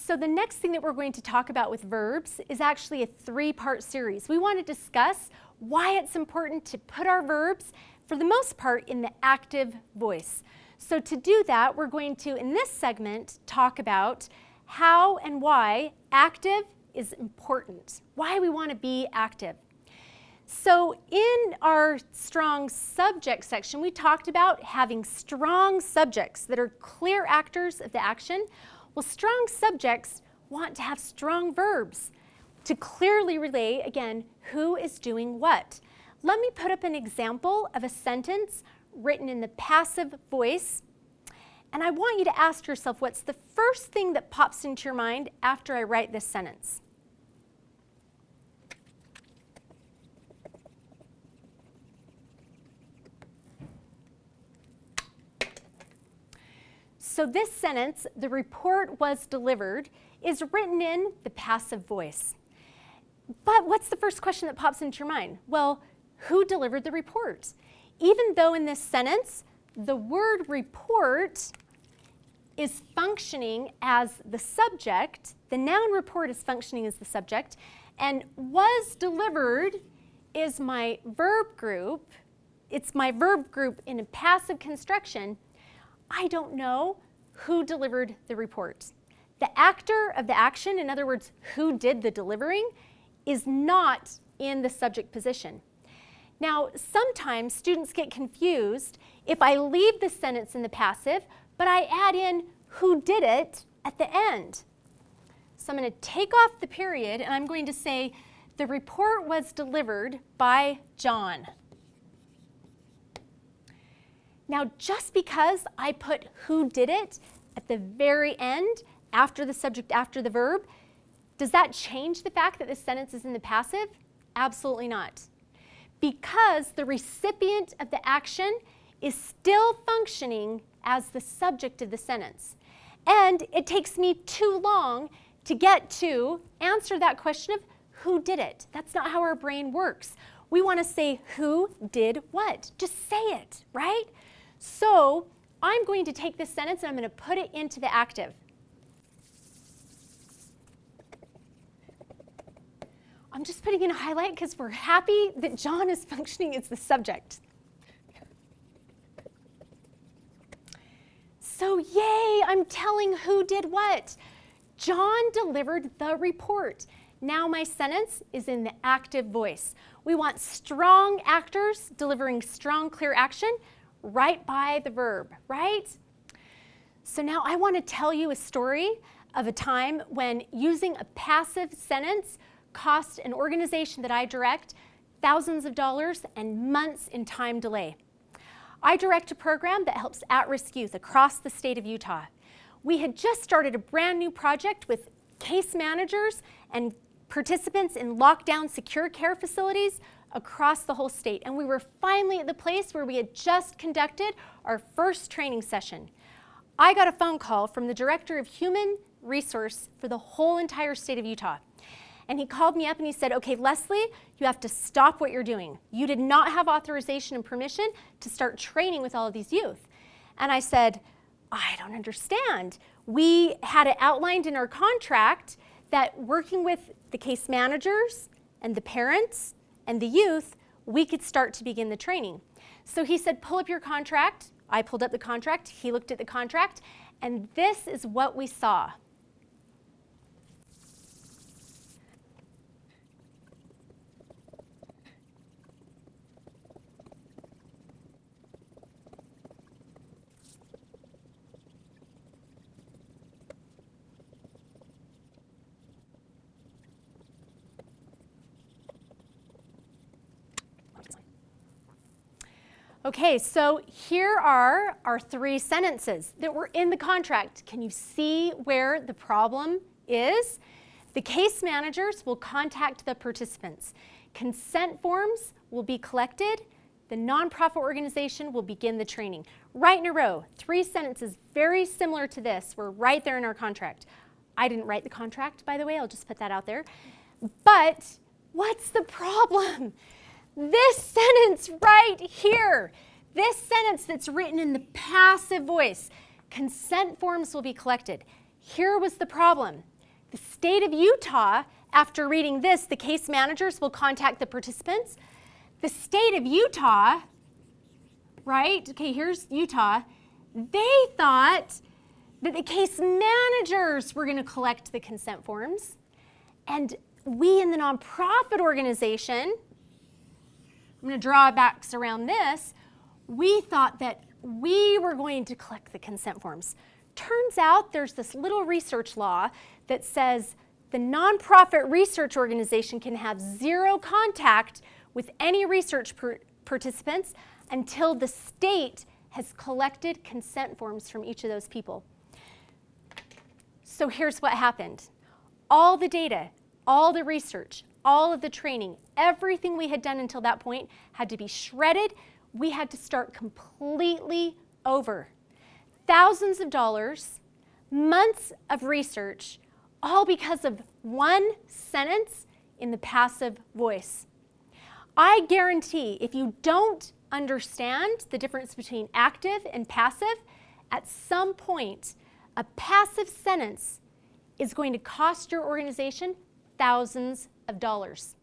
So the next thing that we're going to talk about with verbs is actually a three-part series. We want to discuss why it's important to put our verbs, for the most part, in the active voice. So to do that, we're going to, in this segment, talk about how and why active is important, why we want to be active. So in our strong subject section, we talked about having strong subjects that are clear actors of the action. Well, strong subjects want to have strong verbs to clearly relay, again, who is doing what. Let me put up an example of a sentence written in the passive voice, and I want you to ask yourself, what's the first thing that pops into your mind after I write this sentence? So this sentence, the report was delivered, is written in the passive voice. But what's the first question that pops into your mind? Well, who delivered the report? Even though in this sentence, the word report is functioning as the subject, the noun report is functioning as the subject, and was delivered is my verb group. It's my verb group in a passive construction. I don't know who delivered the report. The actor of the action, in other words, who did the delivering, is not in the subject position. Now, sometimes students get confused if I leave the sentence in the passive, but I add in who did it at the end. So I'm going to take off the period, and I'm going to say, the report was delivered by John. Now, just because I put who did it at the very end, after the subject, after the verb, does that change the fact that this sentence is in the passive? Absolutely not. Because the recipient of the action is still functioning as the subject of the sentence. And it takes me too long to get to answer that question of who did it. That's not how our brain works. We want to say who did what. Just say it, right? So I'm going to take this sentence and I'm going to put it into the active. I'm just putting in a highlight because we're happy that John is functioning as the subject. So yay, I'm telling who did what. John delivered the report. Now my sentence is in the active voice. We want strong actors delivering strong, clear action right by the verb, right? So now I want to tell you a story of a time when using a passive sentence cost an organization that I direct thousands of dollars and months in time delay. I direct a program that helps at-risk youth across the state of Utah. We had just started a brand new project with case managers and participants in lockdown secure care facilities across the whole state. And we were finally at the place where we had just conducted our first training session. I got a phone call from the Director of Human Resource for the whole entire state of Utah. And he called me up and he said, okay, Leslie, you have to stop what you're doing. You did not have authorization and permission to start training with all of these youth. And I said, I don't understand. We had it outlined in our contract that working with the case managers and the parents and the youth, we could start to begin the training. So he said, pull up your contract. I pulled up the contract. He looked at the contract. And this is what we saw. Okay, so here are our three sentences that were in the contract. Can you see where the problem is? The case managers will contact the participants. Consent forms will be collected. The nonprofit organization will begin the training. Right in a row, three sentences very similar to this were right there in our contract. I didn't write the contract, by the way. I'll just put that out there. But what's the problem? This sentence right here, this sentence that's written in the passive voice, consent forms will be collected. Here was the problem. state of Utah, after reading this, the case managers will contact the participants. The state of Utah, right? Okay, here's Utah. They thought that the case managers were going to collect the consent forms. And we in the nonprofit organization, I'm going to draw a box around this, we thought that we were going to collect the consent forms. Turns out there's this little research law that says the nonprofit research organization can have zero contact with any research participants until the state has collected consent forms from each of those people. So here's what happened. All the data, all the research, all of the training, everything we had done until that point had to be shredded. We had to start completely over. Thousands of dollars, months of research, all because of one sentence in the passive voice. I guarantee if you don't understand the difference between active and passive, at some point, a passive sentence is going to cost your organization thousands of dollars.